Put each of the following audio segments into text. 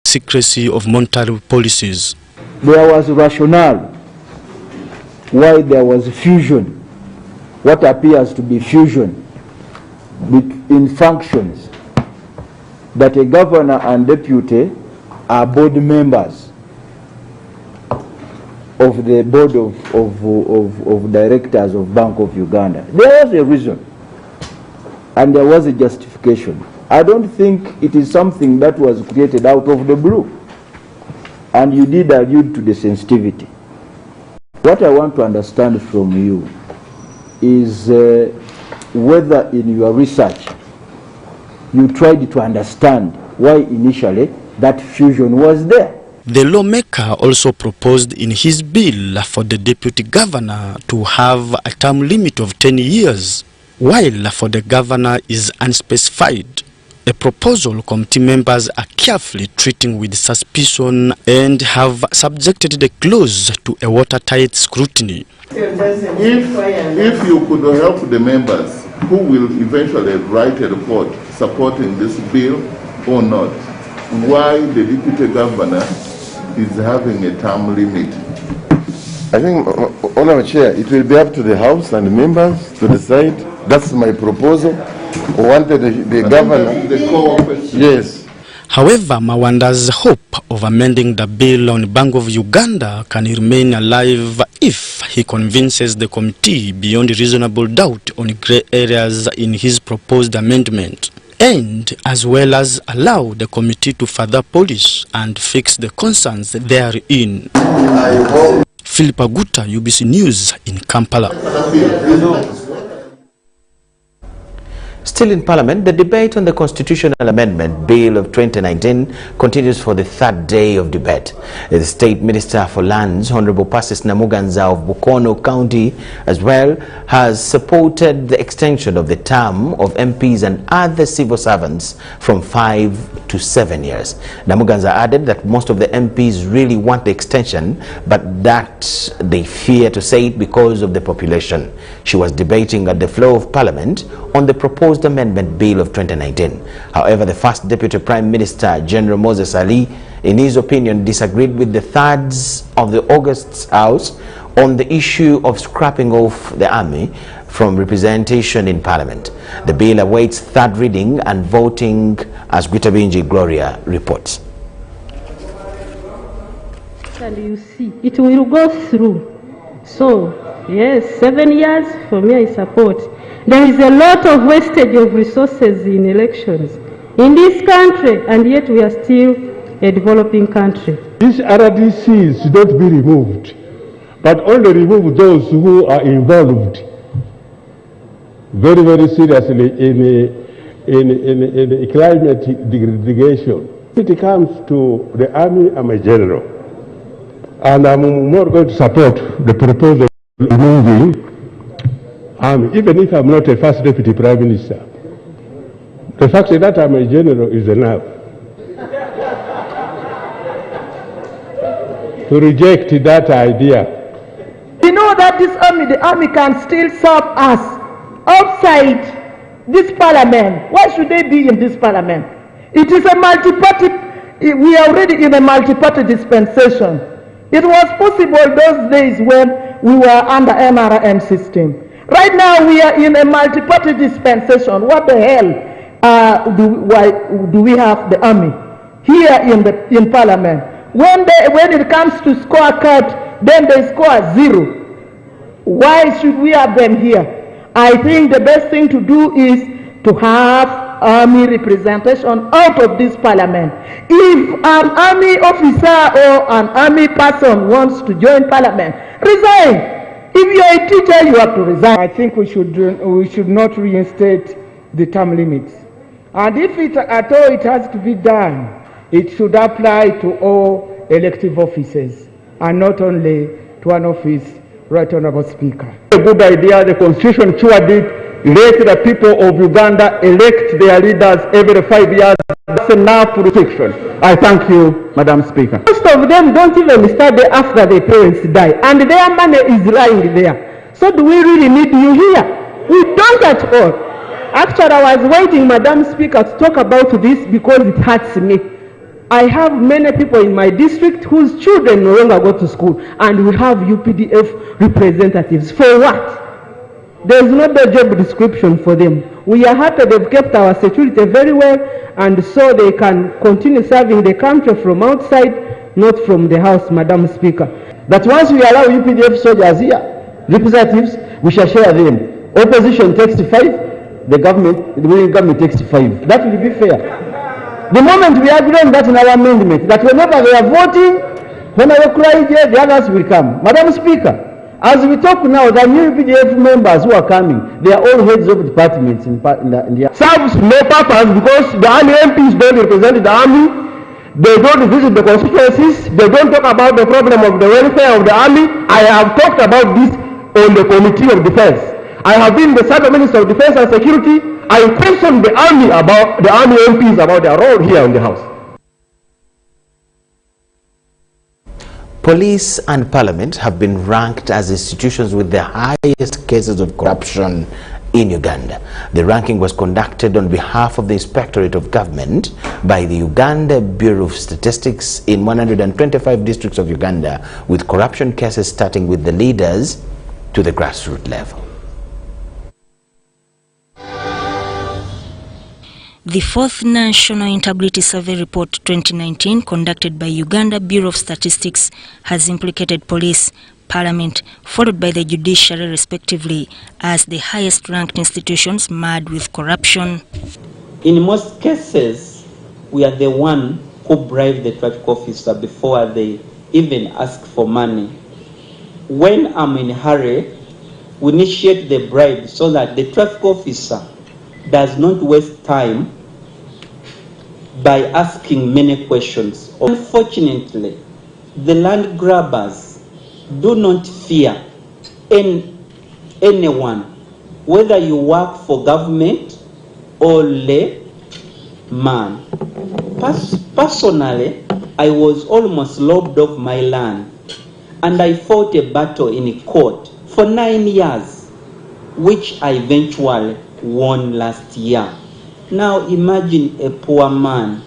secrecy of monetary policies. There was rationale why there was fusion, what appears to be fusion in functions, that a governor and deputy are board members of the board of directors of Bank of Uganda. There was a reason and there was a justification. I don't think it is something that was created out of the blue. And you did allude to the sensitivity. What I want to understand from you is whether in your research you tried to understand why initially that fusion was there. The lawmaker also proposed in his bill for the deputy governor to have a term limit of 10 years, while for the governor is unspecified. A proposal committee members are carefully treating with suspicion and have subjected the clause to a watertight scrutiny. If you could help the members who will eventually write a report supporting this bill or not, why the deputy governor is having a term limit? I think, Honourable Chair, it will be up to the House and the members to decide. That's my proposal. Wanted the governor. Yes. However, Mawanda's hope of amending the bill on Bank of Uganda can remain alive if he convinces the committee beyond reasonable doubt on grey areas in his proposed amendment, and as well as allow the committee to further polish and fix the concerns therein. Philip Aguta, UBC News in Kampala. Still in Parliament, the debate on the Constitutional Amendment Bill of 2019 continues for the third day of debate. The State Minister for Lands, Honorable Persis Namuganza of Bukono County, as well, has supported the extension of the term of MPs and other civil servants from 5 to 7 years. Namuganza added that most of the MPs really want the extension, but that they fear to say it because of the population. She was debating at the floor of Parliament on the proposed amendment bill of 2019. However, the first Deputy Prime Minister, General Moses Ali, in his opinion, disagreed with the thirds of the August House on the issue of scrapping off the army from representation in Parliament. The bill awaits third reading and voting, as Gwitabinji Gloria reports. And you see, it will go through. So, yes, 7 years, for me, I support. There is a lot of wastage of resources in elections in this country, and yet we are still a developing country. These RDCs should not be removed, but only remove those who are involved very, very seriously in climate degradation. When it comes to the army, I'm a general, and I'm more going to support the proposal of removing army, even if I'm not a first deputy prime minister. The fact that I'm a general is enough to reject that idea. We know that the army can still serve us outside this parliament. Why should they be in this parliament? It is a multi-party, we are already in a multi-party dispensation. It was possible those days when we were under MRM system. Right now we are in a multi-party dispensation. What the hell why do we have the army here in parliament? When it comes to scorecard, then they score 0. Why should we have them here? I think the best thing to do is to have army representation out of this parliament. If an army officer or an army person wants to join parliament, resign. If you are a teacher, you have to resign. I think we should not reinstate the term limits. And if at all it has to be done, it should apply to all elective offices and not only to an office, Right Honorable Speaker. A good idea. The Constitution sure did. Let the people of Uganda elect their leaders every 5 years. That's enough restriction. I thank you, Madam Speaker. Most of them don't even study after their parents die, and their money is lying there. So do we really need you here? We don't at all. Actually, I was waiting, Madam Speaker, to talk about this because it hurts me. I have many people in my district whose children no longer go to school, and we have UPDF representatives. For what? There is no job description for them. We are happy they've kept our security very well, and so they can continue serving the country from outside, not from the house, Madam Speaker. That once we allow UPDF soldiers here, representatives, we shall share them. Opposition takes 5, the government takes 5. That will be fair. The moment we agree on that in our amendment, that whenever they are voting, when I cry here, the others will come. Madam Speaker, as we talk now, the new UPDF members who are coming, they are all heads of departments in the serves no purpose, because the army MPs don't represent the army. They don't visit the constituencies. They don't talk about the problem of the welfare of the army. I have talked about this on the Committee of Defense. I have been the Senior Minister of Defense and Security. I questioned the army MPs about their role here in the House. Police and Parliament have been ranked as institutions with the highest cases of corruption in Uganda. The ranking was conducted on behalf of the Inspectorate of Government by the Uganda Bureau of Statistics in 125 districts of Uganda, with corruption cases starting with the leaders to the grassroots level. The fourth National Integrity Survey Report 2019, conducted by Uganda Bureau of Statistics, has implicated police, parliament, followed by the judiciary respectively, as the highest ranked institutions marred with corruption. In most cases, we are the one who bribe the traffic officer before they even ask for money. When I'm in a hurry, we initiate the bribe so that the traffic officer does not waste time by asking many questions. Unfortunately, the land grabbers do not fear anyone, whether you work for government or lay man. Personally, I was almost robbed of my land, and I fought a battle in court for 9 years, which I eventually won last year. Now imagine a poor man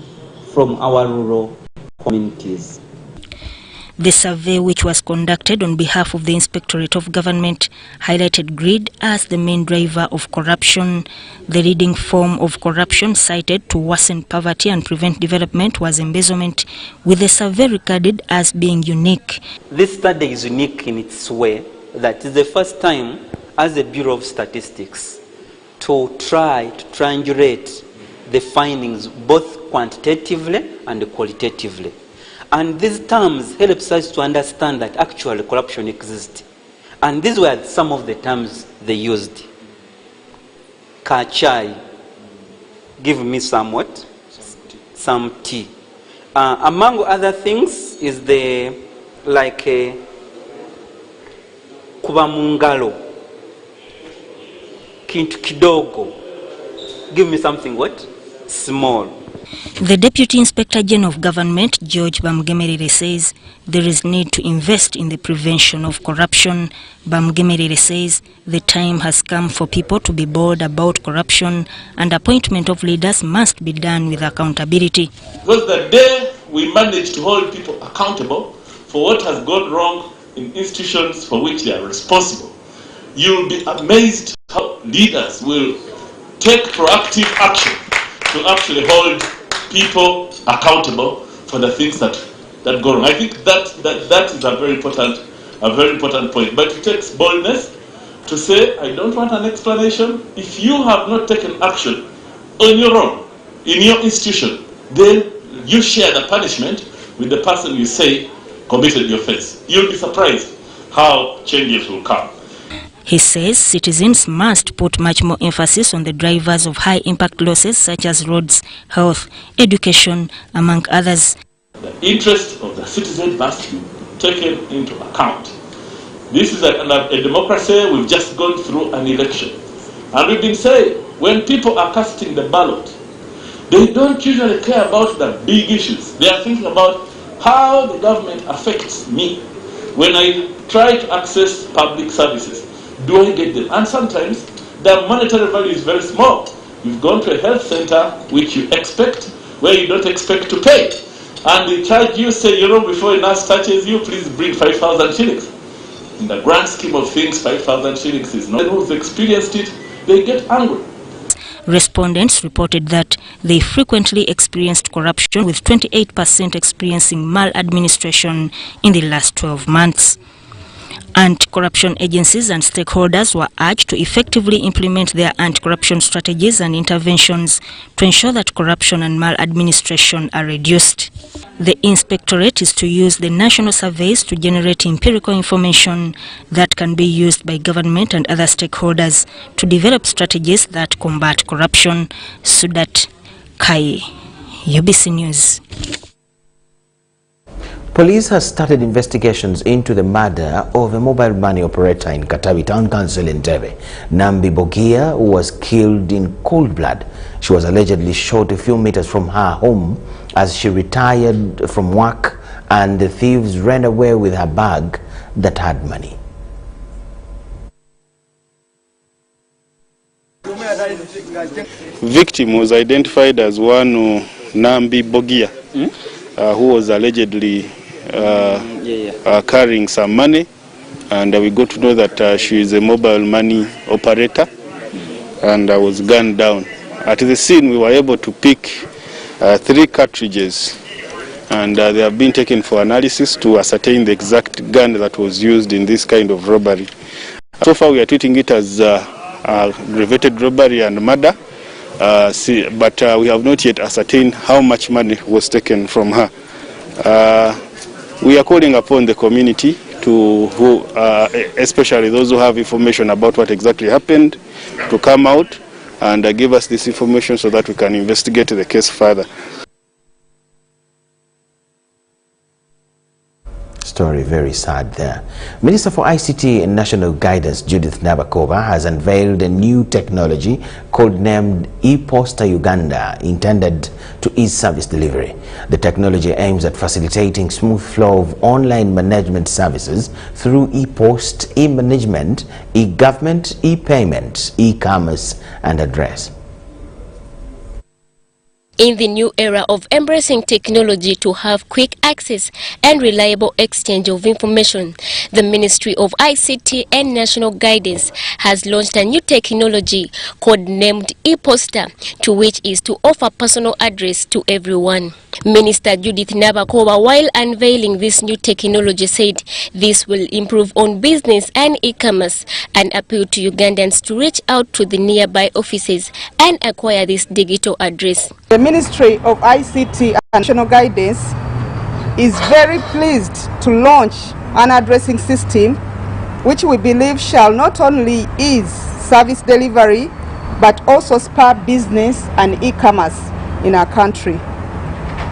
from our rural communities. The survey, which was conducted on behalf of the Inspectorate of Government, highlighted greed as the main driver of corruption. The leading form of corruption cited to worsen poverty and prevent development was embezzlement, with the survey regarded as being unique. This study is unique in its way that is the first time as the Bureau of Statistics to try to triangulate the findings both quantitatively and qualitatively. And these terms helps us to understand that actually corruption exists. And these were some of the terms they used. Kachai, give me some what? Some tea. Among other things is the like kubamungalo, kintu kidogo. Give me something what? Small. The Deputy Inspector General of Government, George Bamgemerere, says there is need to invest in the prevention of corruption. Bamgemerere says the time has come for people to be bold about corruption, and appointment of leaders must be done with accountability. Because the day we manage to hold people accountable for what has gone wrong in institutions for which they are responsible, you'll be amazed how leaders will take proactive action to actually hold people accountable for the things that go wrong. I think that is a very important point. But it takes boldness to say, I don't want an explanation. If you have not taken action on your own, in your institution, then you share the punishment with the person you say committed the offense. You'll be surprised how changes will come. He says citizens must put much more emphasis on the drivers of high-impact losses such as roads, health, education, among others. The interest of the citizen must be taken into account. This is a democracy. We've just gone through an election. And we've been saying, when people are casting the ballot, they don't usually care about the big issues. They are thinking about how the government affects me. When I try to access public services, do I get them? And sometimes the monetary value is very small. You've gone to a health center which you expect, where you don't expect to pay. And they charge you, say, before a nurse touches you, please bring 5,000 shillings. In the grand scheme of things, 5,000 shillings is not. Who's experienced it, they get angry. Respondents reported that they frequently experienced corruption, with 28% experiencing maladministration in the last 12 months. Anti-corruption agencies and stakeholders were urged to effectively implement their anti-corruption strategies and interventions to ensure that corruption and maladministration are reduced. The inspectorate is to use the national surveys to generate empirical information that can be used by government and other stakeholders to develop strategies that combat corruption. Sudat Kai, UBC News. Police has started investigations into the murder of a mobile money operator in Katavi Town Council in Tebe. Nambi Bogia was killed in cold blood. She was allegedly shot a few meters from her home as she retired from work, and the thieves ran away with her bag that had money. Victim was identified as one Nambi Bogia, who was allegedly carrying some money, and we got to know that she is a mobile money operator, and was gunned down. At the scene, we were able to pick 3 cartridges, and they have been taken for analysis to ascertain the exact gun that was used in this kind of robbery. So far, we are treating it as aggravated robbery and murder, but we have not yet ascertained how much money was taken from her. We are calling upon the community to, especially those who have information about what exactly happened, to come out and give us this information so that we can investigate the case further. Story very sad there. Minister for ICT and National Guidance Judith Nabakova has unveiled a new technology codenamed ePosta Uganda, intended to ease service delivery. The technology aims at facilitating smooth flow of online management services through ePost, e-management, e-government, e-payment, e-commerce and address. In the new era of embracing technology to have quick access and reliable exchange of information, the Ministry of ICT and National Guidance has launched a new technology codenamed ePosta, to which is to offer personal address to everyone. Minister Judith Nabakova, while unveiling this new technology, said this will improve on business and e-commerce and appeal to Ugandans to reach out to the nearby offices and acquire this digital address. The Ministry of ICT and National Guidance is very pleased to launch an addressing system which we believe shall not only ease service delivery but also spur business and e-commerce in our country.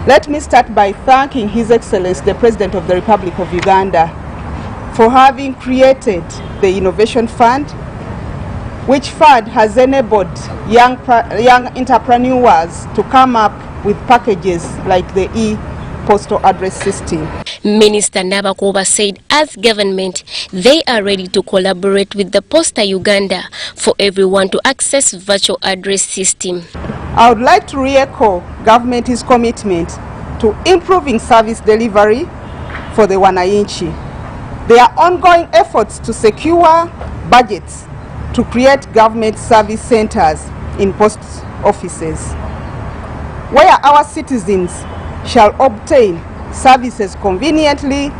Let me start by thanking His Excellency the President of the Republic of Uganda for having created the Innovation Fund, which fund has enabled young entrepreneurs to come up with packages like the e-postal address system. Minister Nabakova said as government, they are ready to collaborate with the Posta Uganda for everyone to access virtual address system. I would like to re-echo government's commitment to improving service delivery for the wananchi. There are ongoing efforts to secure budgets to create government service centers in post offices, where our citizens shall obtain services conveniently,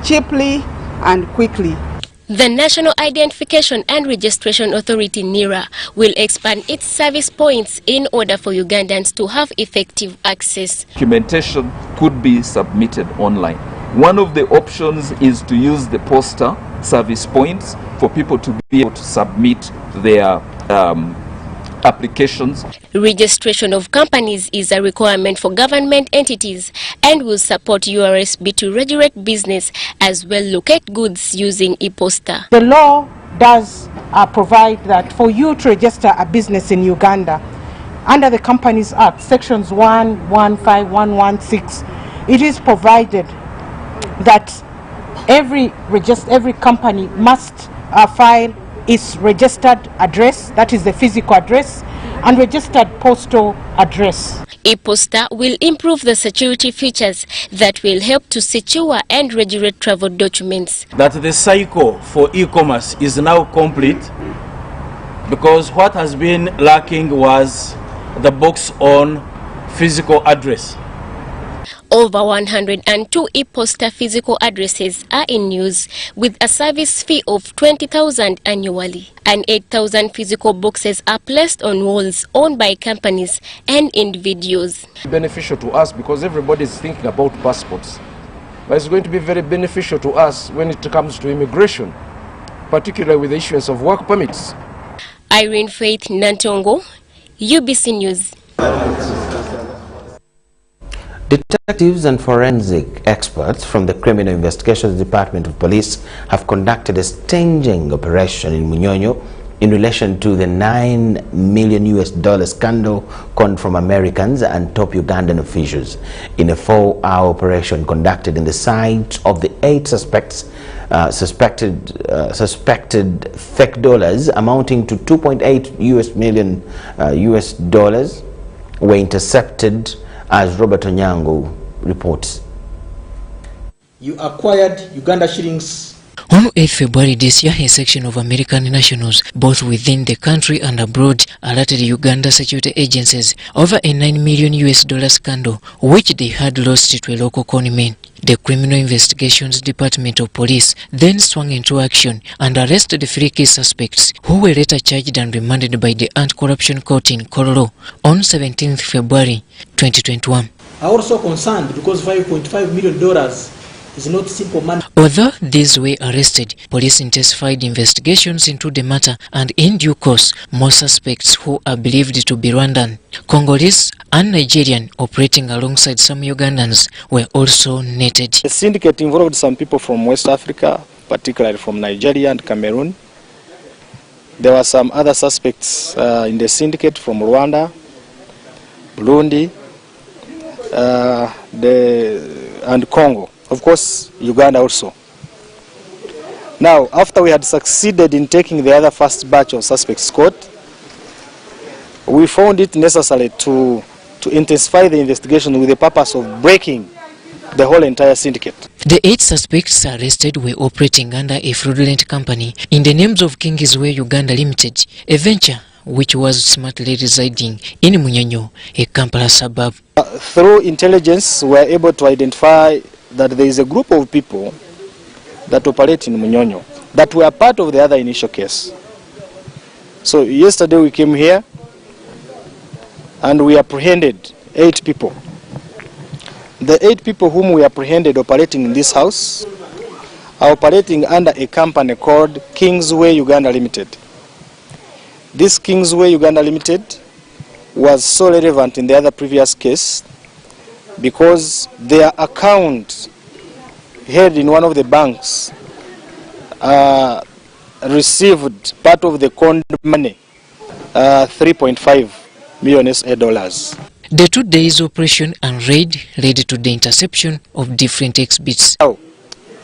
cheaply, and quickly. The National Identification and Registration Authority, NIRA, will expand its service points in order for Ugandans to have effective access. Documentation could be submitted online. One of the options is to use the posta service points for people to be able to submit their applications. Registration of companies is a requirement for government entities and will support URSB to regulate business as well locate goods using ePosta. The law does provide that for you to register a business in Uganda, under the Companies Act, sections 115, 116, it is provided that every company must file is registered address, that is the physical address, and registered postal address. e-Posta will improve the security features that will help to secure and regulate travel documents. That the cycle for e-commerce is now complete, because what has been lacking was the box on physical address. Over 102 e-Posta physical addresses are in use, with a service fee of 20,000 annually. And 8,000 physical boxes are placed on walls owned by companies and individuals. Beneficial to us because everybody is thinking about passports. But it's going to be very beneficial to us when it comes to immigration, particularly with the issuance of work permits. Irene Faith Nantongo, UBC News. Detectives and forensic experts from the Criminal Investigations Department of Police have conducted a stinging operation in Munyonyo in relation to the $9 million scandal conned from Americans and top Ugandan officials. In a 4-hour operation conducted in the sites of the 8 suspected fake dollars amounting to $2.8 million were intercepted, as Robert Onyango reports. You acquired Uganda shillings. On 8 February this year, a section of American nationals, both within the country and abroad, alerted Uganda security agencies over a $9 million scandal, which they had lost to a local conman. The Criminal Investigations Department of Police then swung into action and arrested the 3 key suspects, who were later charged and remanded by the Anti-Corruption Court in Kololo on 17 February 2021. I also concerned because $5.5 million is not simple money. Although these were arrested, police intensified investigations into the matter, and in due course, more suspects who are believed to be Rwandan, Congolese and Nigerian operating alongside some Ugandans were also netted. The syndicate involved some people from West Africa, particularly from Nigeria and Cameroon. There were some other suspects in the syndicate from Rwanda, Burundi, and Congo. Of course, Uganda also. Now, after we had succeeded in taking the other first batch of suspects caught, we found it necessary to intensify the investigation with the purpose of breaking the whole entire syndicate. The 8 suspects arrested were operating under a fraudulent company in the names of Kingizwe Uganda Limited, a venture which was smartly residing in Munyonyo, a Kampala suburb. Through intelligence, we were able to identify that there is a group of people that operate in Munyonyo that were part of the other initial case. So yesterday we came here and we apprehended 8 people. The 8 people whom we apprehended operating in this house are operating under a company called Kingsway Uganda Limited. This Kingsway Uganda Limited was so relevant in the other previous case because their account held in one of the banks received part of the conned money, $3.5 million. The 2 days operation and raid led to the interception of different exhibits.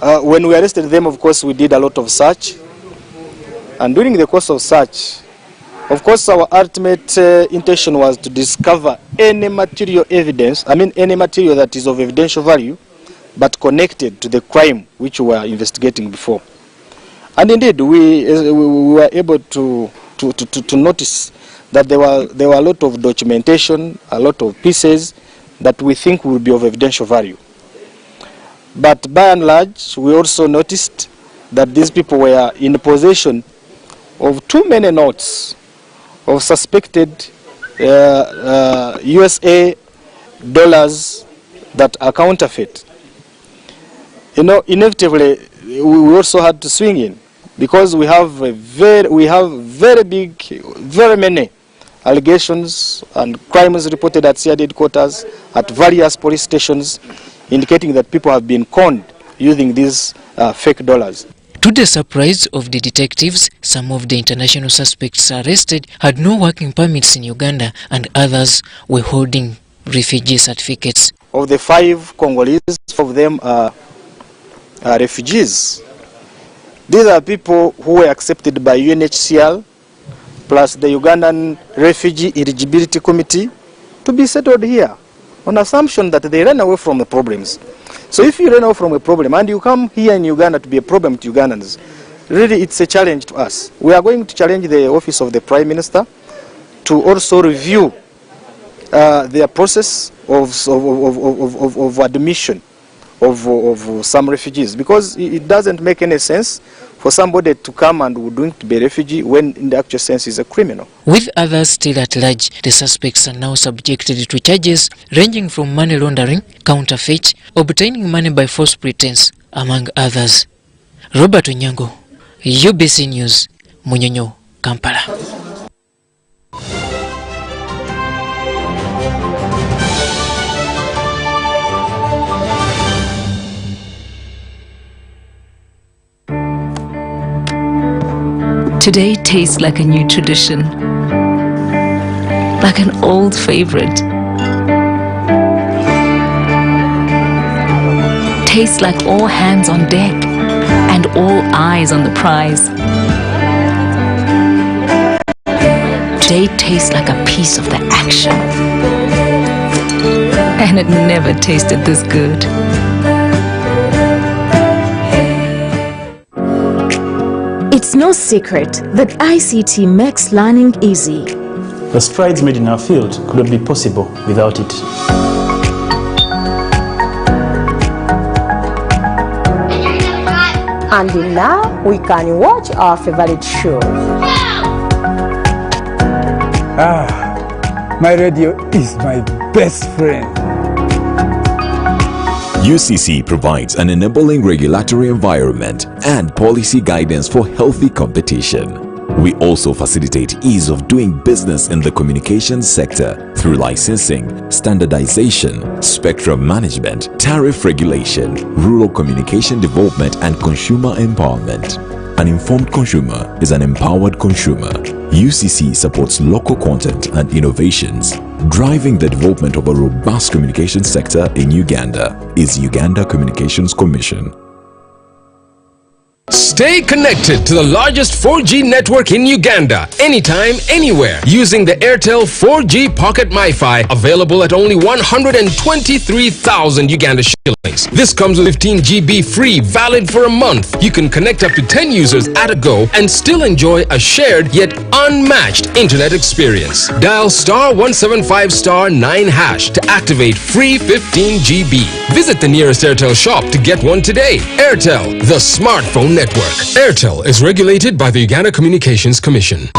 When we arrested them, of course, we did a lot of search. And during the course of search, of course, our ultimate intention was to discover any material evidence, any material that is of evidential value, but connected to the crime which we were investigating before. And indeed, we were able to notice that there were a lot of documentation, a lot of pieces that we think will be of evidential value. But by and large, we also noticed that these people were in possession of too many notes of suspected USA dollars that are counterfeit. You know, inevitably, we also had to swing in because we have very many allegations and crimes reported at CID headquarters, at various police stations, indicating that people have been conned using these fake dollars. To the surprise of the detectives, some of the international suspects arrested had no working permits in Uganda and others were holding refugee certificates. Of the 5 Congolese, 4 of them are refugees. These are people who were accepted by UNHCR plus the Ugandan Refugee Eligibility Committee to be settled here on assumption that they ran away from the problems. So if you run away from a problem and you come here in Uganda to be a problem to Ugandans, really it's a challenge to us. We are going to challenge the office of the Prime Minister to also review their process of admission of some refugees, because it doesn't make any sense for somebody to come and would going to be a refugee when in the actual sense is a criminal. With others still at large, the suspects are now subjected to charges ranging from money laundering, counterfeit, obtaining money by false pretense, among others. Robert Onyango, UBC News, Munyonyo, Kampala. Today tastes like a new tradition, like an old favorite. Tastes like all hands on deck and all eyes on the prize. Today tastes like a piece of the action, and it never tasted this good. It's no secret that ICT makes learning easy. The strides made in our field could not be possible without it. And now we can watch our favorite show. My radio is my best friend. UCC provides an enabling regulatory environment and policy guidance for healthy competition. We also facilitate ease of doing business in the communications sector through licensing, standardization, spectrum management, tariff regulation, rural communication development, and consumer empowerment. An informed consumer is an empowered consumer. UCC supports local content and innovations. Driving the development of a robust communication sector in Uganda is Uganda Communications Commission. Stay connected to the largest 4G network in Uganda, anytime, anywhere, using the Airtel 4G Pocket MiFi, available at only 123,000 Uganda shillings. This comes with 15 GB free, valid for a month. You can connect up to 10 users at a go and still enjoy a shared yet unmatched internet experience. Dial *175*9# to activate free 15 GB. Visit the nearest Airtel shop to get one today. Airtel, the smartphone network. Airtel is regulated by the Uganda Communications Commission.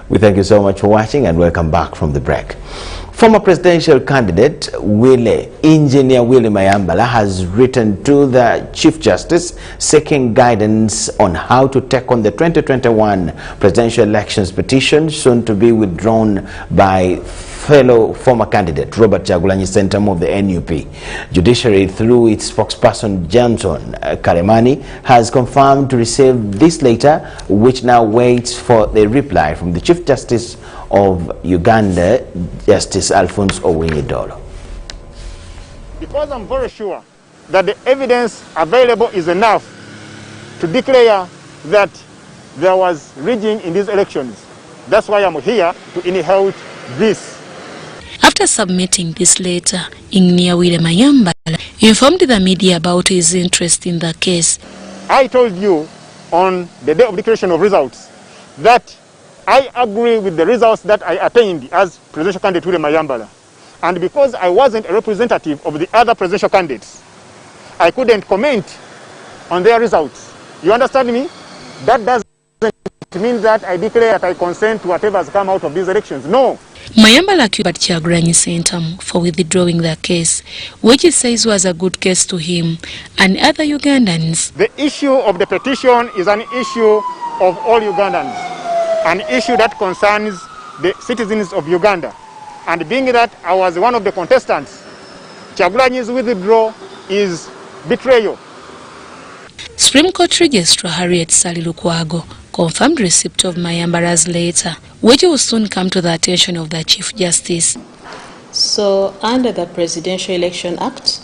We thank you so much for watching and welcome back from the break. Former presidential candidate Engineer Willie Mayambala has written to the Chief Justice seeking guidance on how to take on the 2021 presidential elections petition, soon to be withdrawn by fellow former candidate Robert Kyagulanyi Ssentamu of the NUP. Judiciary, through its spokesperson Johnson Karemani, has confirmed to receive this letter, which now waits for the reply from the Chief Justice of Uganda, Justice Alphonse Owiny-Dollo. Because I'm very sure that the evidence available is enough to declare that there was rigging in these elections. That's why I'm here to inherit this. After submitting this letter, Engineer Willie Mayambala informed the media about his interest in the case. I told you on the day of declaration of results that I agree with the results that I attained as presidential candidate Willie Mayambala. And because I wasn't a representative of the other presidential candidates, I couldn't comment on their results. You understand me? That doesn't mean that I declare that I consent to whatever has come out of these elections. No. Mayambala accused Kyagulanyi Ssentamu for withdrawing the case, which he says was a good case to him and other Ugandans. The issue of the petition is an issue of all Ugandans, an issue that concerns the citizens of Uganda. And being that I was one of the contestants, Kyagulanyi's withdrawal is betrayal. Supreme Court Registrar Harriet Sally Lukwago confirmed receipt of Mayambala's letter, which will soon come to the attention of the Chief Justice. So under the Presidential Election Act,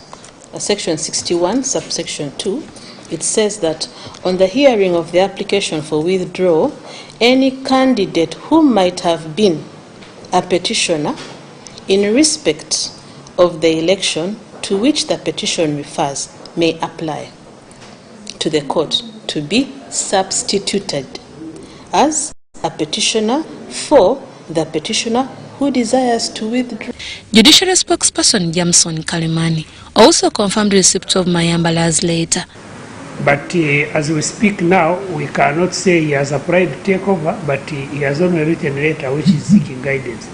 Section 61, subsection 2, it says that on the hearing of the application for withdrawal, any candidate who might have been a petitioner in respect of the election to which the petition refers may apply to the court to be substituted as a petitioner for the petitioner who desires to withdraw. Judiciary spokesperson Jamson Kalimani also confirmed receipt of Mayambala's letter. But as we speak now, we cannot say he has applied to take over, but he has only written a letter which is seeking guidance.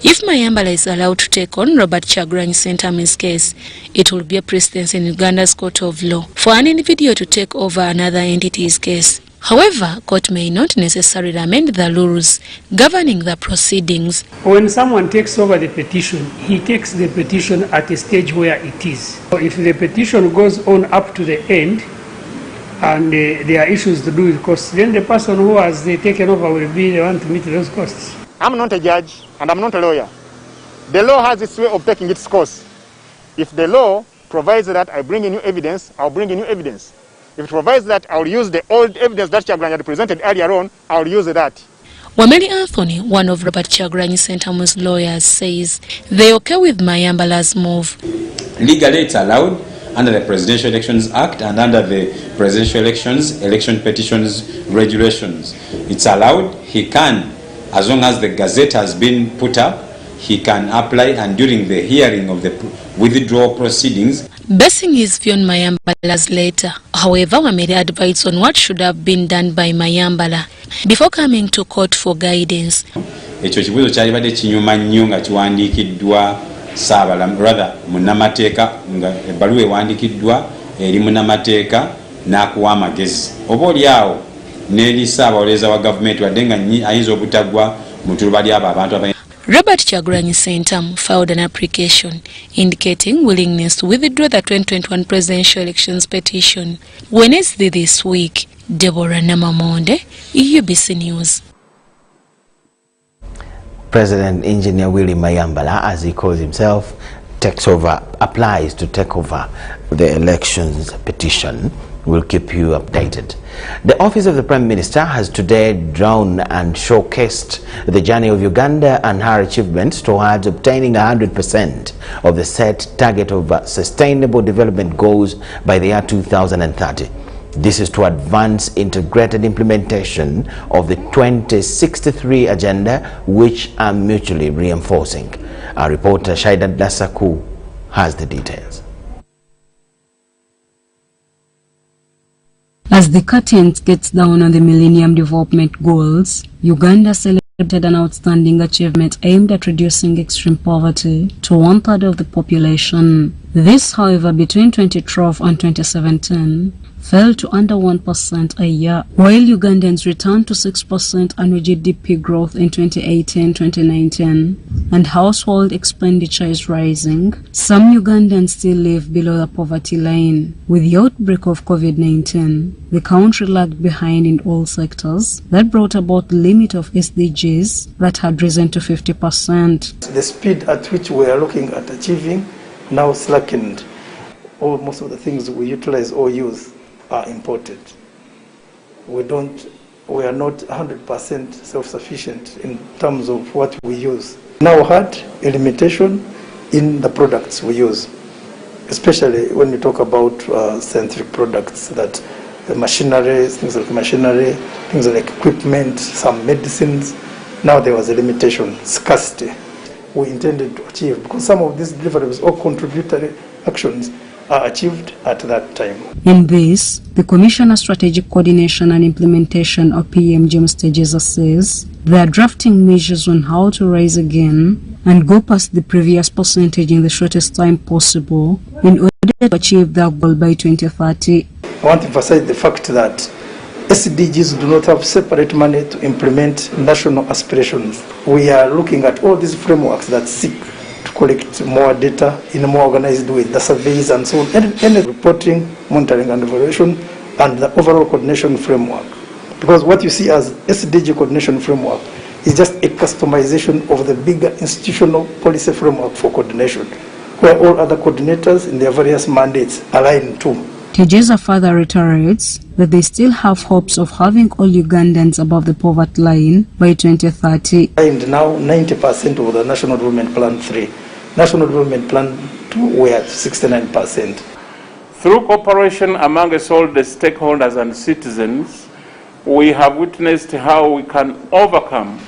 If Mayambala is allowed to take on Robert Kyagulanyi Ssentamu's case, it will be a precedent in Uganda's court of law for an individual to take over another entity's case. However, court may not necessarily amend the rules governing the proceedings. When someone takes over the petition, he takes the petition at a stage where it is. If the petition goes on up to the end, and there are issues to do with costs, then the person who has taken over will be the one to meet those costs. I'm not a judge and I'm not a lawyer. The law has its way of taking its course. If the law provides that I bring in new evidence, I'll bring in new evidence. If it provides that I'll use the old evidence that Kyagulanyi had presented earlier on, I'll use that. Wameli Anthony, one of Robert Kyagulanyi Ssentamu's lawyers, says they're okay with Mayambala's move. Legally, it's allowed under the Presidential Elections Act and under the Presidential Election Petitions Regulations. It's allowed. He can, as long as the gazette has been put up, he can apply, and during the hearing of the withdrawal proceedings. Basing his view on Mayambala's letter, however, Wameli advised on what should have been done by Mayambala before coming to court for guidance. Ekyo kibuuzo kyalibadde kinyuma nnyo nga kiwandiikiddwa rather munnamateeka, nga ebbaluwa ewandiikiddwa eri munnamateeka n'akuwa amagezi. Oba oli awo n'eri ssaabawolereza wa gavumenti wadde nga ayinza obutagwa mu tuluba ly'abo abantu. Robert Kyagulanyi Ssentamu filed an application indicating willingness to withdraw the 2021 presidential elections petition. Wednesday this week, Deborah Namamonde, UBC News. President Engineer Willie Mayambala, as he calls himself, applies to take over the elections petition. We'll keep you updated. The Office of the Prime Minister has today drawn and showcased the journey of Uganda and her achievements towards obtaining 100% of the set target of sustainable development goals by the year 2030. This is to advance integrated implementation of the 2063 agenda, which are mutually reinforcing. Our reporter Shaidat Dasaku has the details. As the curtain gets down on the Millennium Development Goals, Uganda celebrated an outstanding achievement aimed at reducing extreme poverty to 1/3 of the population. This, however, between 2012 and 2017, fell to under 1% a year, while Ugandans returned to 6% annual GDP growth in 2018-2019, and household expenditure is rising. Some Ugandans still live below the poverty line. With the outbreak of COVID-19, the country lagged behind in all sectors. That brought about the limit of SDGs that had risen to 50%. The speed at which we are looking at achieving now slackened. Most of the things we utilize or use are imported. We are not 100% self-sufficient in terms of what we use. Now had a limitation in the products we use, especially when we talk about scientific products, that the machinery, things like equipment, some medicines. Now there was a limitation, scarcity. We intended to achieve, because some of these deliverables or contributory actions are achieved at that time. In this, the Commissioner Strategic Coordination and Implementation of PM James Tegeza says they are drafting measures on how to rise again and go past the previous percentage in the shortest time possible in order to achieve that goal by 2030. I want to emphasize the fact that SDGs do not have separate money to implement national aspirations. We are looking at all these frameworks that seek to collect more data in a more organized way, the surveys and so on, and reporting, monitoring and evaluation, and the overall coordination framework. Because what you see as SDG coordination framework It's just a customization of the bigger institutional policy framework for coordination, where all other coordinators in their various mandates align too. Tegeza further reiterates that they still have hopes of having all Ugandans above the poverty line by 2030. And now 90% of the National Development Plan 3. National Development Plan 2, we're at 69%. Through cooperation amongst all the stakeholders and citizens, we have witnessed how we can overcome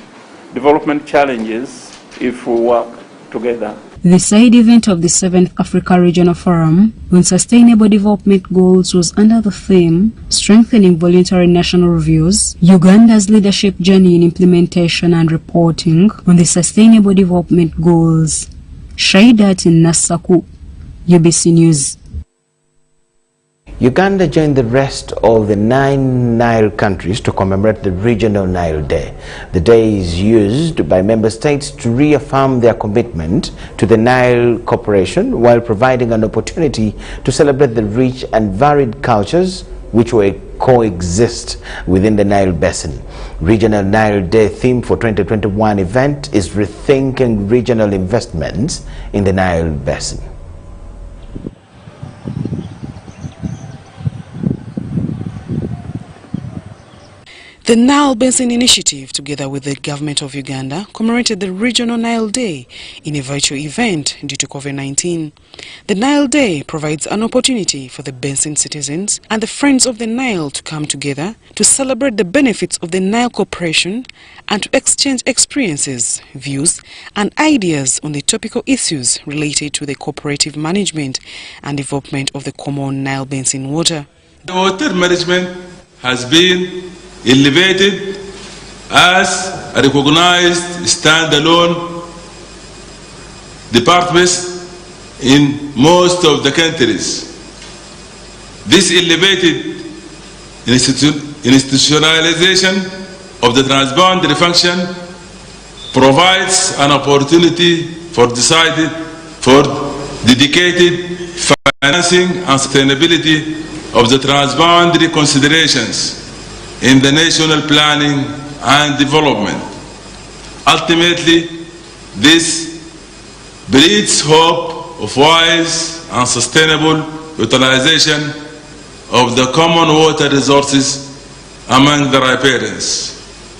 development challenges if we work together. The side event of the 7th Africa Regional Forum on Sustainable Development Goals was under the theme Strengthening Voluntary National Reviews, Uganda's Leadership Journey in Implementation and Reporting on the Sustainable Development Goals. Shaidat Nasaku, UBC News. Uganda joined the rest of the 9 Nile countries to commemorate the Regional Nile Day. The day is used by member states to reaffirm their commitment to the Nile Corporation while providing an opportunity to celebrate the rich and varied cultures which will coexist within the Nile Basin. Regional Nile Day theme for 2021 event is Rethinking Regional Investments in the Nile Basin. The Nile Basin Initiative, together with the government of Uganda, commemorated the Regional Nile Day in a virtual event due to COVID-19. The Nile Day provides an opportunity for the Basin citizens and the Friends of the Nile to come together to celebrate the benefits of the Nile Corporation and to exchange experiences, views and ideas on the topical issues related to the cooperative management and development of the common Nile Basin water. The water management has been elevated as a recognized standalone department in most of the countries. This elevated institutionalization of the transboundary function provides an opportunity for dedicated financing and sustainability of the transboundary considerations in the national planning and development. Ultimately, this breeds hope of wise and sustainable utilization of the common water resources among the riparians.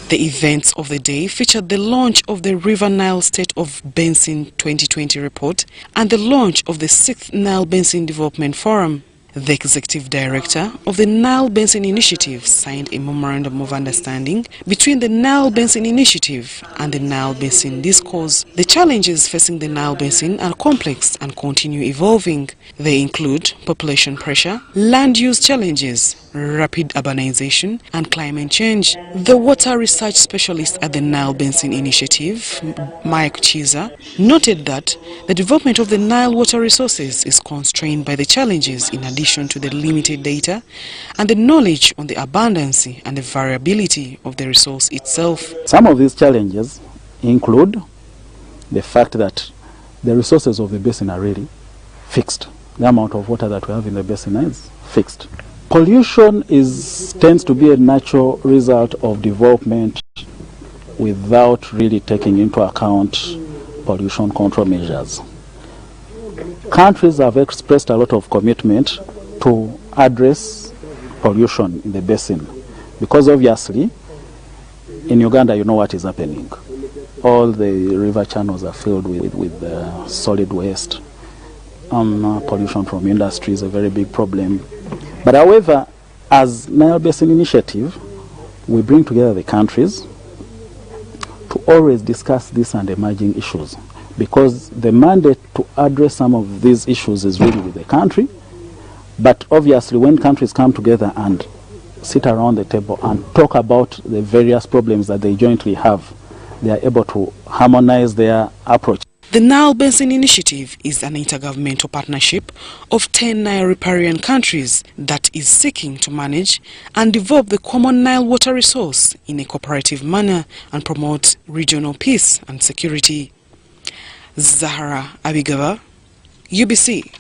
The events of the day featured the launch of the River Nile State of Basin 2020 report and the launch of the 6th Nile Basin Development Forum. The Executive Director of the Nile Basin Initiative signed a memorandum of understanding between the Nile Basin Initiative and the Nile Basin Discourse. The challenges facing the Nile Basin are complex and continue evolving. They include population pressure, land use challenges, rapid urbanization and climate change. The water research specialist at the Nile Basin Initiative, Mike Chiza, noted that the development of the Nile water resources is constrained by the challenges in addition to the limited data and the knowledge on the abundance and the variability of the resource itself. Some of these challenges include the fact that the resources of the basin are really fixed. The amount of water that we have in the basin is fixed. Pollution tends to be a natural result of development without really taking into account pollution control measures. Countries have expressed a lot of commitment to address pollution in the basin because obviously in Uganda you know what is happening. All the river channels are filled with solid waste. Pollution from industry is a very big problem. But however, as Nile Basin Initiative, we bring together the countries to always discuss these and emerging issues, because the mandate to address some of these issues is really with the country. But obviously when countries come together and sit around the table and talk about the various problems that they jointly have, they are able to harmonize their approach. The Nile Basin Initiative is an intergovernmental partnership of 10 Nile riparian countries that is seeking to manage and develop the common Nile water resource in a cooperative manner and promote regional peace and security. Zahara Abigava, UBC.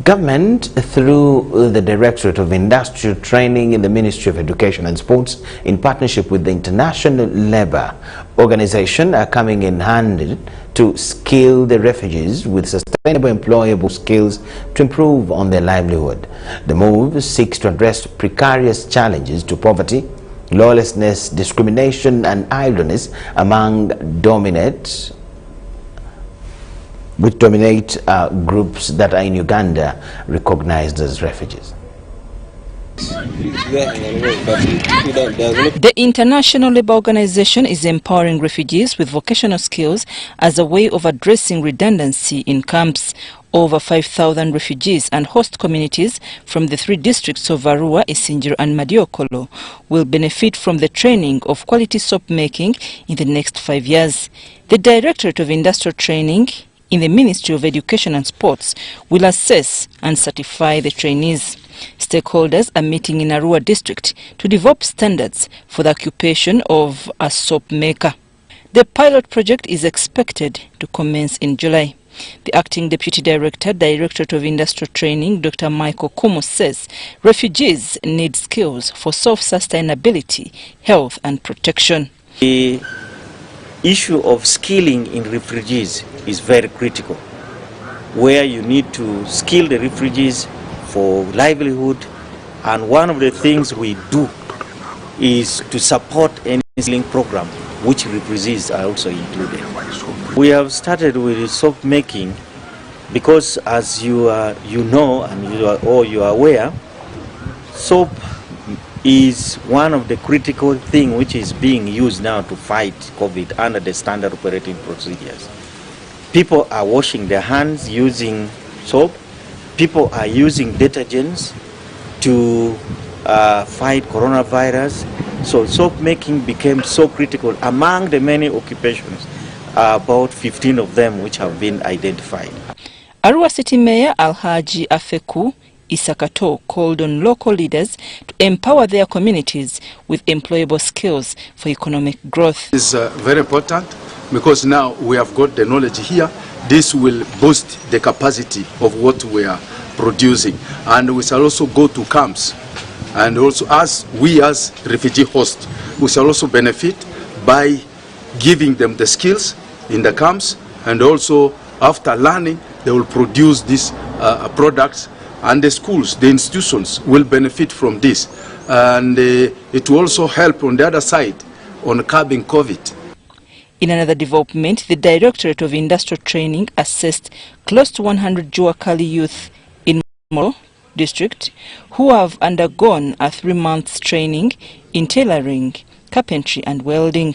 Government, through the Directorate of Industrial Training in the Ministry of Education and Sports, in partnership with the International Labour Organization, are coming in hand to skill the refugees with sustainable employable skills to improve on their livelihood. The move seeks to address precarious challenges to poverty, lawlessness, discrimination and idleness among dominate groups that are in Uganda recognized as refugees. The International Labour Organization is empowering refugees with vocational skills as a way of addressing redundancy in camps. Over 5,000 refugees and host communities from the 3 districts of Arua, Isinjiro and Madiokolo will benefit from the training of quality soap making in the next 5 years. The Directorate of Industrial Training in the Ministry of Education and Sports will assess and certify the trainees. Stakeholders are meeting in Arua district to develop standards for the occupation of a soap maker. The pilot project is expected to commence in July. The Acting Deputy Director, Directorate of Industrial Training, Dr. Michael Kumu, says refugees need skills for self-sustainability, health and protection. The issue of skilling in refugees is very critical, where you need to skill the refugees for livelihood, and one of the things we do is to support any skilling program which refugees are also included. We have started with soap making because, as you know and you are aware, soap is one of the critical things which is being used now to fight COVID under the standard operating procedures. People are washing their hands using soap. People are using detergents to fight coronavirus. So soap making became so critical among the many occupations, about 15 of them which have been identified. Arua City Mayor Alhaji Afeku Isakato called on local leaders to empower their communities with employable skills for economic growth. It's very important because now we have got the knowledge here. This will boost the capacity of what we are producing, and we shall also go to camps, and also as refugee hosts, we shall also benefit by giving them the skills in the camps, and also after learning they will produce these products, and the schools, the institutions will benefit from this, and it will also help on the other side on curbing COVID. In another development, the Directorate of Industrial Training assessed close to 100 Juakali youth in Moro district who have undergone a 3-month training in tailoring, carpentry and welding.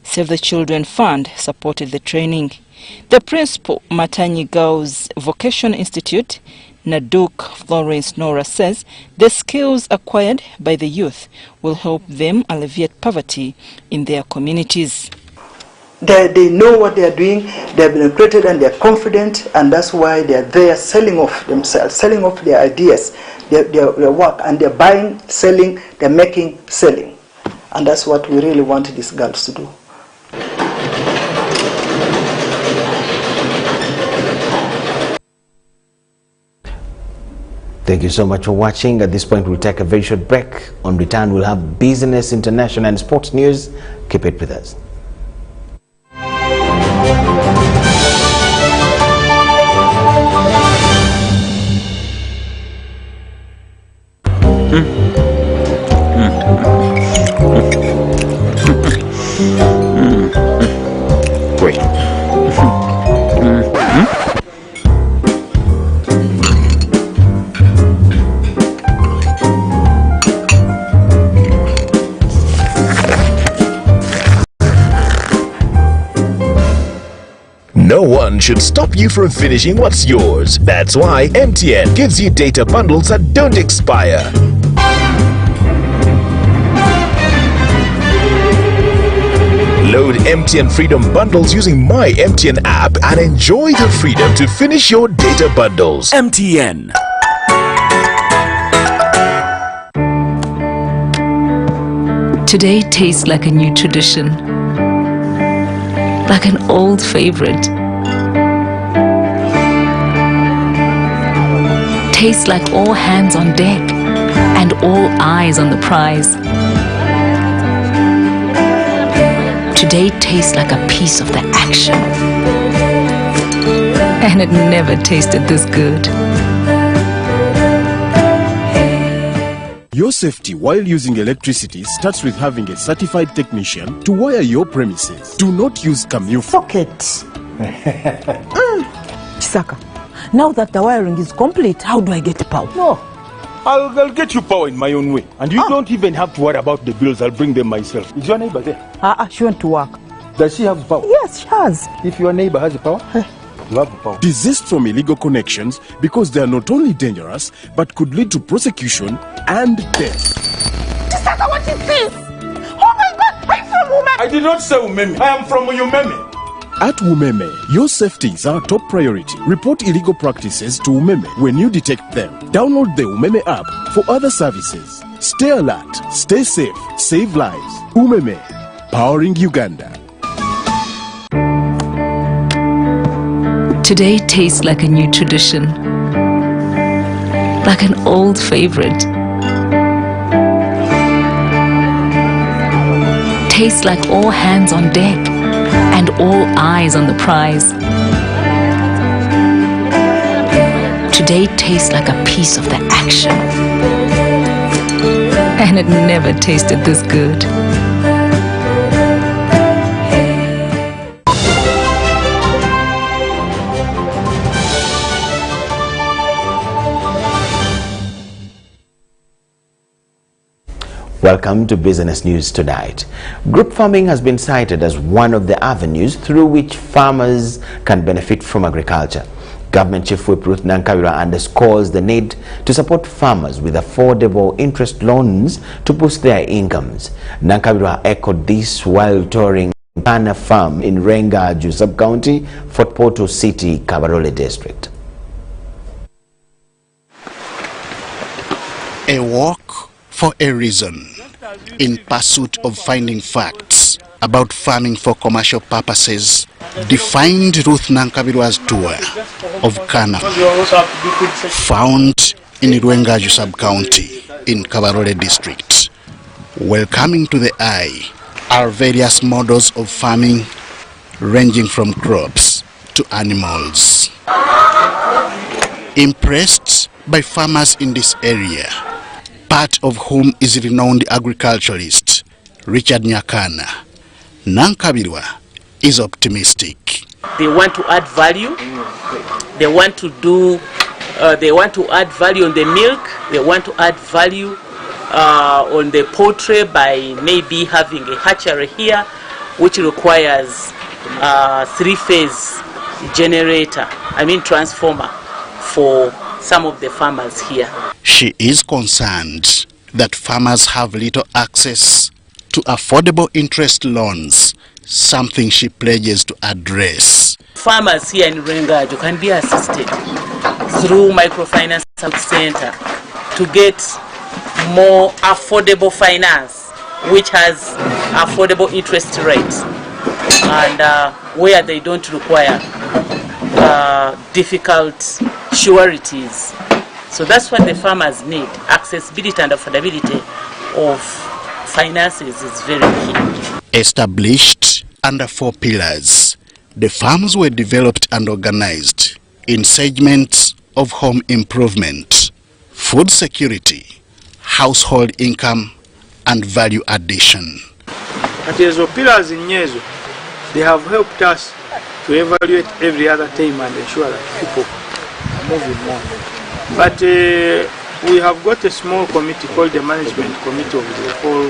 Save the Children Fund supported the training. The principal, Matanyi Girls Vocation Institute, Naduk Florence Nora, says the skills acquired by the youth will help them alleviate poverty in their communities. They know what they are doing, they have been created and they are confident, and that's why they are there selling off themselves, selling off their ideas, their work, and they're buying, selling, they're making, selling. And that's what we really want these girls to do. Thank you so much for watching. At this point, we'll take a very short break. On return, we'll have business, international and sports news. Keep it with us. No one should stop you from finishing what's yours. That's why MTN gives you data bundles that don't expire. Load MTN Freedom bundles using My MTN app and enjoy the freedom to finish your data bundles. MTN. Today tastes like a new tradition, like an old favorite. tastes like all hands on deck and all eyes on the prize. Today tastes like a piece of the action. And it never tasted this good. Your safety while using electricity starts with having a certified technician to wire your premises. Do not use Camille sockets. Chisaka, now that the wiring is complete, how do I get power? No, I'll get you power in my own way. And you don't even have to worry about the bills. I'll bring them myself. Is your neighbor there? She went to work. Does she have power? Yes, she has. If your neighbor has power, you have power. Desist from illegal connections because they are not only dangerous, but could lead to prosecution and death. Chisaka, what is this? Oh my God, I'm from Umeme. I did not say Umeme. I am from Umeme. At Umeme, your safety is our top priority. Report illegal practices to Umeme when you detect them. Download the Umeme app for other services. Stay alert, stay safe, save lives. Umeme, powering Uganda. Today tastes like a new tradition, like an old favorite. Tastes like all hands on deck and all eyes on the prize. Today tastes like a piece of the action. And it never tasted this good. Welcome to Business News Tonight. Group farming has been cited as one of the avenues through which farmers can benefit from agriculture. Government Chief Whip Ruth Nankabirwa underscores the need to support farmers with affordable interest loans to boost their incomes. Nankabirwa echoed this while touring Ghana Farm in Rwengaju Sub-County, Fort Portal City, Kabarole District. A walk for a reason, in pursuit of finding facts about farming for commercial purposes, defined Ruth Nankabirwa's tour of Ghana, found in Rwengaju Sub-County in Kabarole District. Welcoming to the eye are various models of farming ranging from crops to animals. Impressed by farmers in this area, part of whom is renowned agriculturalist Richard Nyakana, Nankabirwa is optimistic. They want to add value. They want to do. They want to add value on the milk. They want to add value on the poultry by maybe having a hatchery here, which requires three-phase generator. Transformer for some of the farmers here. She is concerned that farmers have little access to affordable interest loans, something she pledges to address. Farmers here in Rwengaju can be assisted through microfinance center to get more affordable finance, which has affordable interest rates, and where they don't require difficult sureties. So that's what the farmers need. Accessibility and affordability of finances is very key. Established under 4 pillars, the farms were developed and organized in segments of home improvement, food security, household income, and value addition. But as pillars in Nyezo, they have helped us to evaluate every other time and ensure that people are moving more. But we have got a small committee called the Management Committee of the whole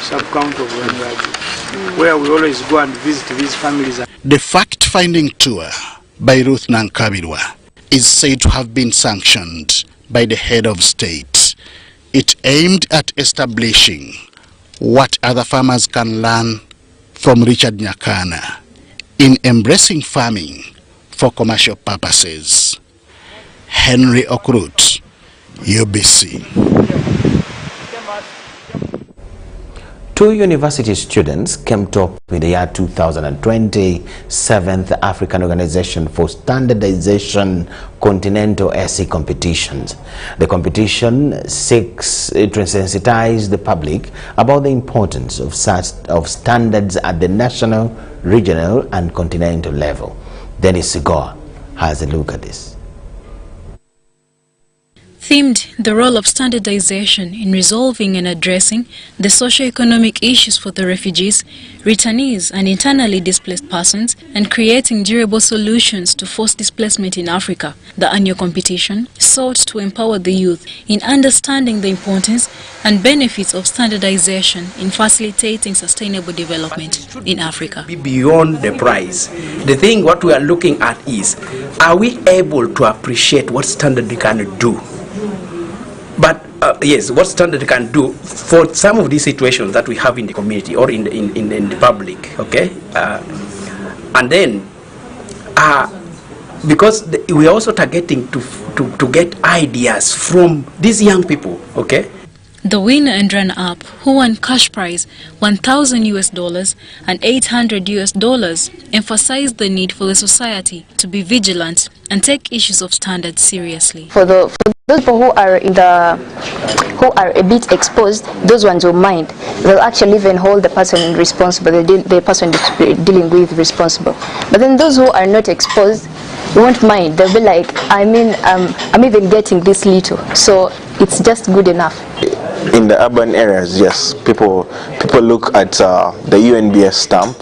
sub-county of Rwengaju, where we always go and visit these families. The fact-finding tour by Ruth Nankabirwa is said to have been sanctioned by the head of state. It aimed at establishing what other farmers can learn from Richard Nyakana in embracing farming for commercial purposes. Henry Okrut, UBC. 2 university students came top in the year 2020 7th African Organization for Standardization Continental SC competitions. The competition seeks to sensitize the public about the importance of standards at the national, regional and continental level. Dennis Sigor has a look at this. Themed the role of standardization in resolving and addressing the socio-economic issues for the refugees, returnees and internally displaced persons, and creating durable solutions to forced displacement in Africa. The annual competition sought to empower the youth in understanding the importance and benefits of standardization in facilitating sustainable development in Africa. Beyond the prize, the thing what we are looking at is, are we able to appreciate what standard we can do? But yes, what standard can do for some of these situations that we have in the community or in the public, okay? And then, because we are also targeting to get ideas from these young people, okay? The winner and runner-up, who won cash prize $1,000 and $800, emphasized the need for the society to be vigilant and take issues of standards seriously. For those people who are a bit exposed, those ones will mind. They'll actually even hold the person responsible, the person dealing with responsible. But then those who are not exposed won't mind. They'll be like, I mean, I'm even getting this little, so it's just good enough. In the urban areas, yes, people look at the UNBS stamp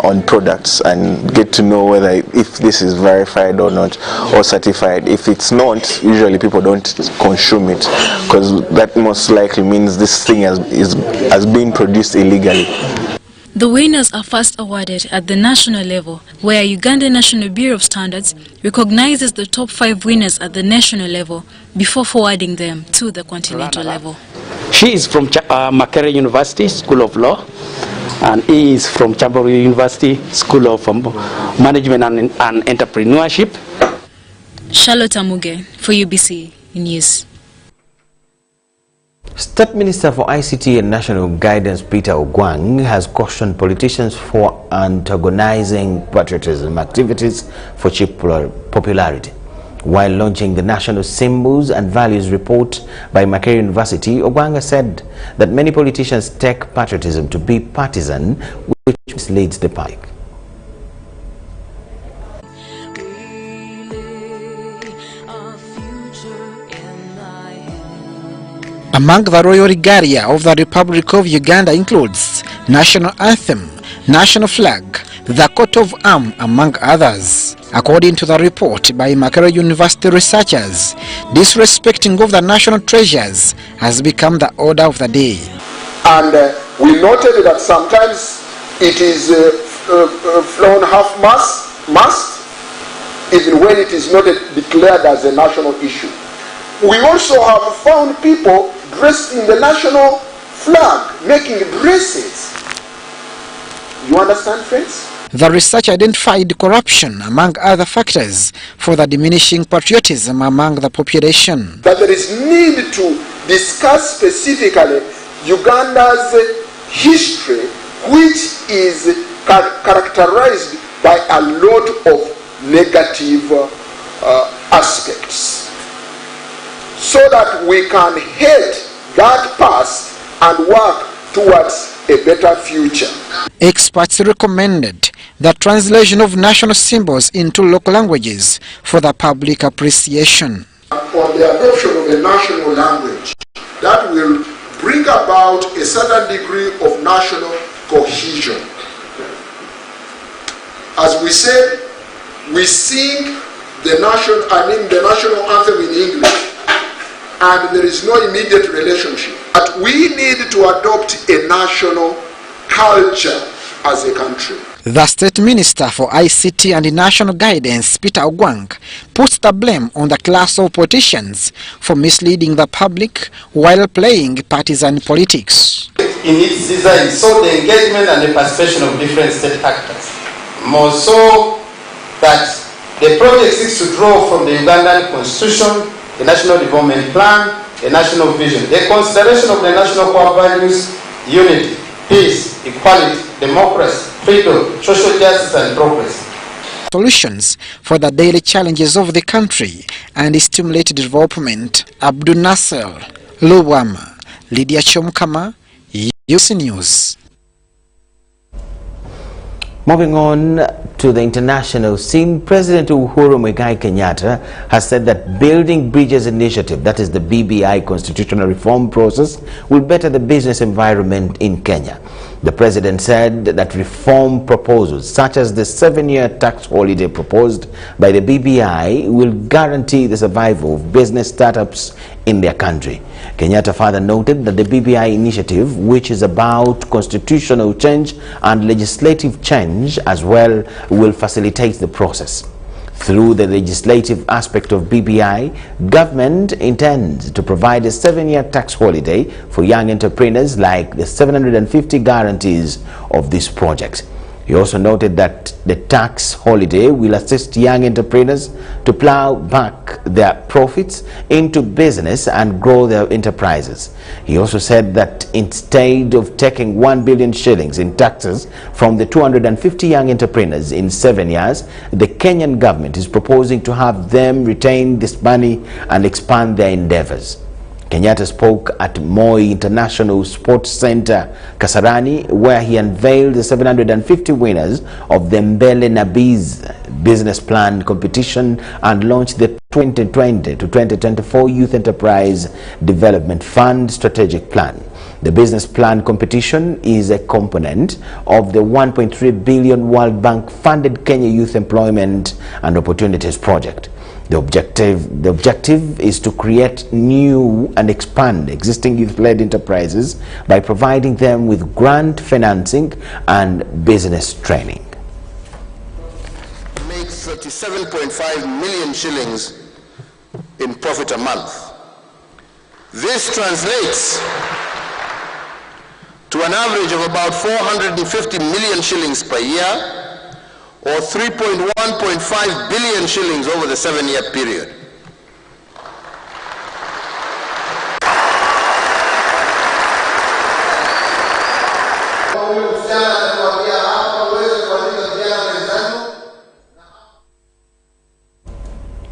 on products and get to know whether if this is verified or not, or certified. If it's not, usually people don't consume it, because that most likely means this thing has been produced illegally. The winners are first awarded at the national level, where Uganda National Bureau of Standards recognizes the top 5 winners at the national level before forwarding them to the continental level. She is from Makerere University School of Law, and he is from Chambori University School of Management and Entrepreneurship. Charlotte Amuge for UBC News. State Minister for ICT and National Guidance Peter Ogwang has cautioned politicians for antagonizing patriotism activities for cheap popularity. While launching the National Symbols and Values report by Makerere University, Ogwang said that many politicians take patriotism to be partisan, which misleads the public. Among the royal regalia of the Republic of Uganda includes national anthem, national flag, the coat of arms, among others. According to the report by Makerere University researchers, disrespecting of the national treasures has become the order of the day. And we noted that sometimes it is flown half-mast, even when it is not declared as a national issue. We also have found people dressed in the national flag, making dresses. You understand, friends? The research identified corruption among other factors for the diminishing patriotism among the population. That there is need to discuss specifically Uganda's history, which is characterized by a lot of negative aspects, so that we can hate that past and work towards a better future. Experts recommended the translation of national symbols into local languages for the public appreciation. On the adoption of a national language that will bring about a certain degree of national cohesion. As we said, we sing the national anthem in English, and there is no immediate relationship. But we need to adopt a national culture as a country. The State Minister for ICT and National Guidance, Peter Ogwang, puts the blame on the class of politicians for misleading the public while playing partisan politics. In its design, saw the engagement and the participation of different state actors. More so that the project seeks to draw from the Ugandan Constitution, the National Development Plan, the National Vision, the consideration of the national core values, unity, peace, equality, democracy, freedom, social justice and progress. Solutions for the daily challenges of the country and stimulate development. Abdul Nasser, Lukomwa, Lydia Chomkama, UC News. Moving on to the international scene, President Uhuru Muigai Kenyatta has said that building bridges initiative, that is the BBI constitutional reform process, will better the business environment in Kenya. The president said that reform proposals such as the 7-year tax holiday proposed by the BBI will guarantee the survival of business startups in their country. Kenyatta further noted that the BBI initiative, which is about constitutional change and legislative change as well, will facilitate the process. Through the legislative aspect of BBI, government intends to provide a 7-year tax holiday for young entrepreneurs like the 750 guarantees of this project. He also noted that the tax holiday will assist young entrepreneurs to plow back their profits into business and grow their enterprises. He also said that instead of taking 1 billion shillings in taxes from the 250 young entrepreneurs in 7 years, the Kenyan government is proposing to have them retain this money and expand their endeavors. Kenyatta spoke at Moi International Sports Center, Kasarani, where he unveiled the 750 winners of the Mbele Nabiz business plan competition and launched the 2020 to 2024 Youth Enterprise Development Fund strategic plan. The business plan competition is a component of the 1.3 billion World Bank funded Kenya Youth Employment and Opportunities Project. The objective is to create new and expand existing youth-led enterprises by providing them with grant financing and business training. Make 37.5 million shillings in profit a month. This translates to an average of about 450 million shillings per year, or 3.1.5 billion shillings over the 7-year period.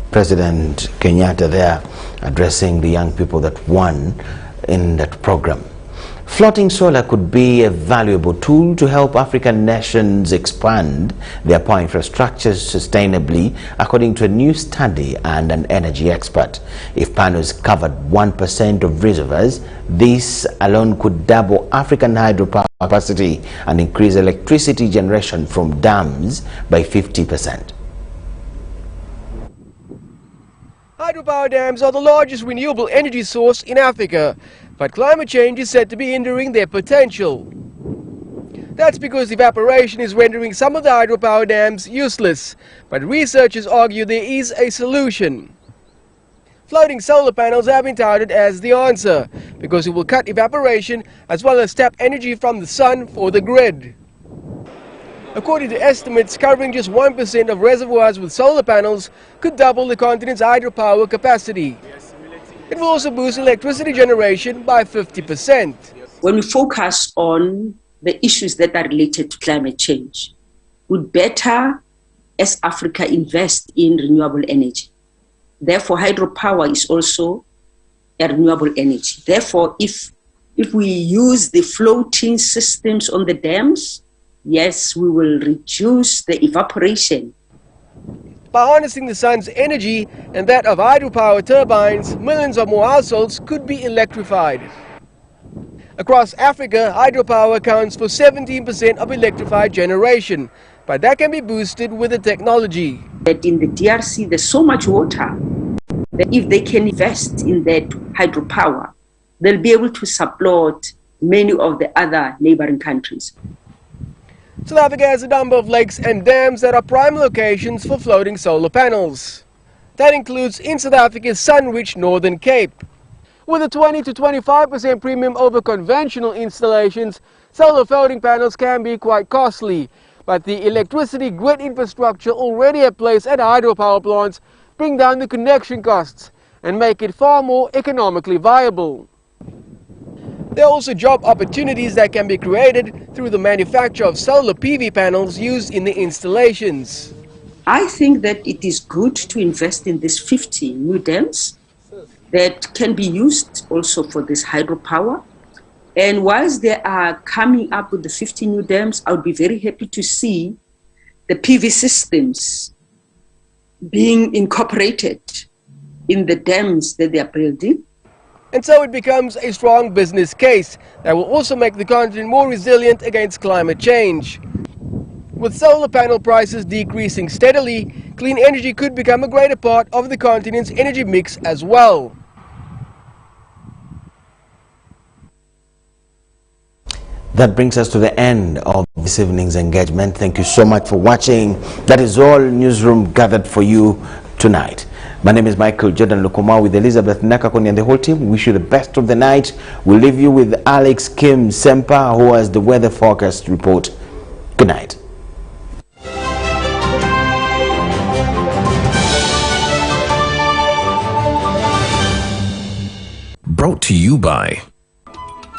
President Kenyatta there addressing the young people that won in that program. Floating solar could be a valuable tool to help African nations expand their power infrastructures sustainably, according to a new study and an energy expert. If panels covered 1% of reservoirs, this alone could double African hydropower capacity and increase electricity generation from dams by 50%. Hydropower dams are the largest renewable energy source in Africa, but climate change is said to be hindering their potential. That's because evaporation is rendering some of the hydropower dams useless, but researchers argue there is a solution. Floating solar panels have been touted as the answer, because it will cut evaporation as well as tap energy from the sun for the grid. According to estimates, covering just 1% of reservoirs with solar panels could double the continent's hydropower capacity. It will also boost electricity generation by 50%. When we focus on the issues that are related to climate change, we'd better, as Africa, invest in renewable energy. Therefore, hydropower is also a renewable energy. Therefore, if we use the floating systems on the dams, yes, we will reduce the evaporation. By harnessing the sun's energy and that of hydropower turbines, millions of more households could be electrified. Across Africa, hydropower accounts for 17% of electrified generation, but that can be boosted with the technology. That in the DRC, there's so much water that if they can invest in that hydropower, they'll be able to support many of the other neighboring countries. South Africa has a number of lakes and dams that are prime locations for floating solar panels. That includes in South Africa's sun-rich Northern Cape. With a 20 to 25% premium over conventional installations, solar floating panels can be quite costly. But the electricity grid infrastructure already in place at hydropower plants bring down the connection costs and make it far more economically viable. There are also job opportunities that can be created through the manufacture of solar PV panels used in the installations. I think that it is good to invest in these 50 new dams that can be used also for this hydropower. And whilst they are coming up with the 50 new dams, I would be very happy to see the PV systems being incorporated in the dams that they are building. And so it becomes a strong business case that will also make the continent more resilient against climate change. With solar panel prices decreasing steadily, clean energy could become a greater part of the continent's energy mix as well. That brings us to the end of this evening's engagement. Thank you so much for watching. That is all Newsroom gathered for you tonight. My name is Michael Jordan Lukomwa with Elizabeth Nakakoni and the whole team. We wish you the best of the night. We'll leave you with Alex Kim Sempa, who has the weather forecast report. Good night. Brought to you by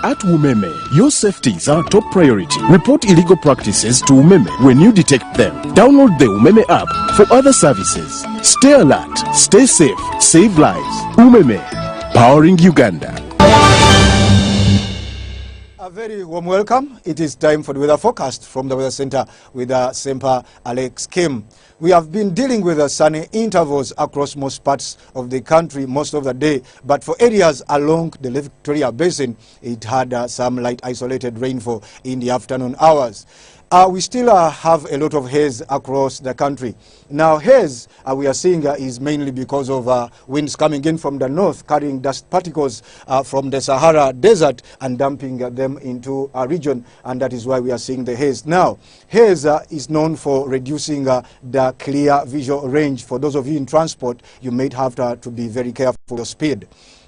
At Umeme, your safety is our top priority. Report illegal practices to Umeme when you detect them. Download the Umeme app for other services. Stay alert, stay safe, save lives. Umeme, powering Uganda. A very warm welcome. It is time for the weather forecast from the Weather Center with Sempa Alex Kim. We have been dealing with sunny intervals across most parts of the country most of the day, but for areas along the Victoria Basin, it had some light isolated rainfall in the afternoon hours. We still have a lot of haze across the country. Now haze we are seeing is mainly because of winds coming in from the north carrying dust particles from the Sahara Desert and dumping them into our region, and that is why we are seeing the haze. Now haze is known for reducing the clear visual range. For those of you in transport, you may have to be very careful with your speed.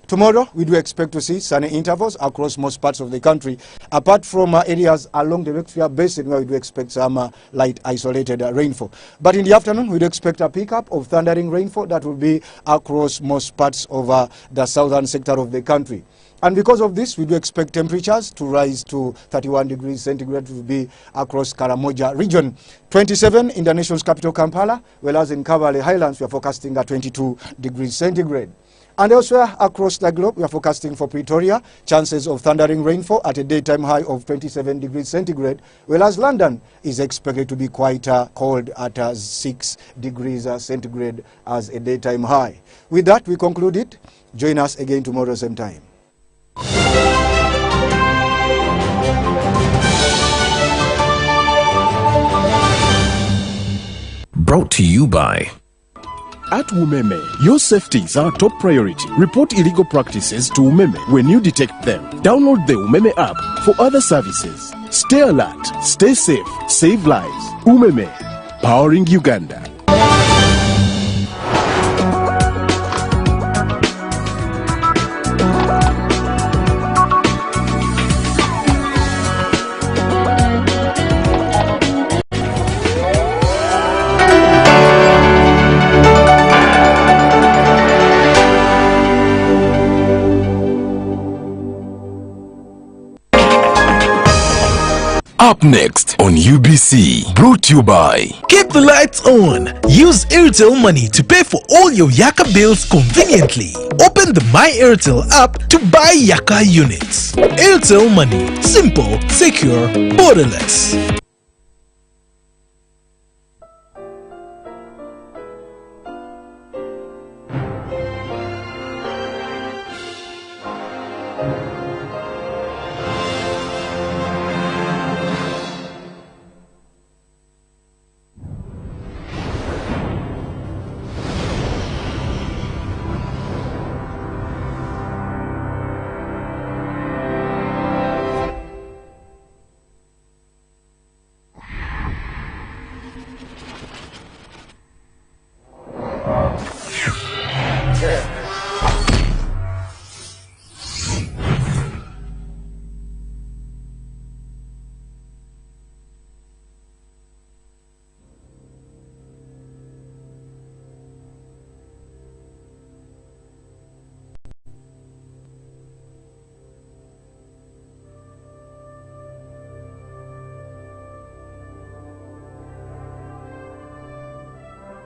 Tomorrow, we do expect to see sunny intervals across most parts of the country, apart from areas along the Victoria Basin where we do expect some light isolated rainfall. But in the afternoon, we do expect a pickup of thundering rainfall that will be across most parts of the southern sector of the country. And because of this, we do expect temperatures to rise to 31 degrees centigrade to be across Karamoja region, 27 in the nation's capital Kampala, whereas in Kabale Highlands, we are forecasting at 22 degrees centigrade. And elsewhere across the globe, we are forecasting for Pretoria chances of thundering rainfall at a daytime high of 27 degrees centigrade, whereas London is expected to be quite cold at 6 degrees centigrade as a daytime high. With that, we conclude it. Join us again tomorrow, same time. Brought to you by At Umeme, your safety is our top priority. Report illegal practices to Umeme when you detect them. Download the Umeme app for other services. Stay alert, stay safe, save lives. Umeme, powering Uganda. Up next on UBC, brought to you by Keep the lights on. Use Airtel Money to pay for all your Yaka bills conveniently. Open the My Airtel app to buy Yaka units. Airtel Money, simple, secure, borderless.